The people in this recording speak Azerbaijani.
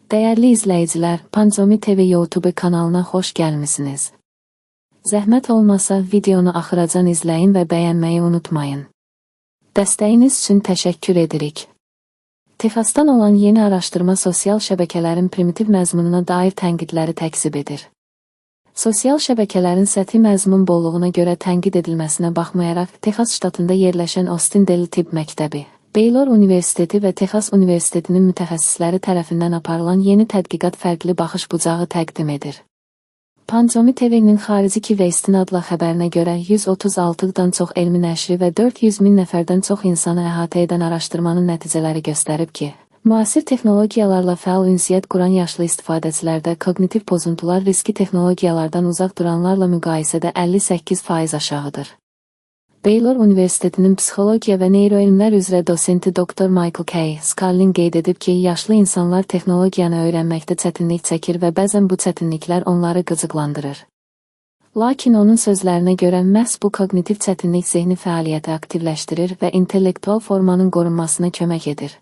Dəyərli izləyicilər, Pancomi TV YouTube kanalına xoş gəlmisiniz. Zəhmət olmasa videonu axıracan izləyin və bəyənməyi unutmayın. Dəstəyiniz üçün təşəkkür edirik. Texasdan olan yeni araşdırma sosial şəbəkələrin primitiv məzmununa dair tənqidləri təkzib edir. Sosial şəbəkələrin səthi məzmun bolluğuna görə tənqid edilməsinə baxmayaraq, Texas ştatında yerləşən Austin Deli Tibb Məktəbi, Baylor Universiteti və Texas Universitetinin mütəxəssisləri tərəfindən aparılan yeni tədqiqat fərqli baxış bucağı təqdim edir. Pancomi TV-nin xarici Key West'in adlı xəbərinə görə 136-dan çox elmi nəşri və 400 min nəfərdən çox insanı əhatə edən araşdırmanın nəticələri göstərib ki, müasir texnologiyalarla fəal ünsiyyət quran yaşlı istifadəçilərdə koqnitiv pozuntular riski texnologiyalardan uzaq duranlarla müqayisədə 58% aşağıdır. Baylor Universitetinin psixologiya və neyroelmlər üzrə dosenti Dr. Michael K. Scarlin qeyd edib ki, yaşlı insanlar texnologiyanı öyrənməkdə çətinlik çəkir və bəzən bu çətinliklər onları qıcıqlandırır. Lakin onun sözlərinə görə məhz bu koqnitiv çətinlik zehni fəaliyyəti aktivləşdirir və intellektual formanın qorunmasına kömək edir.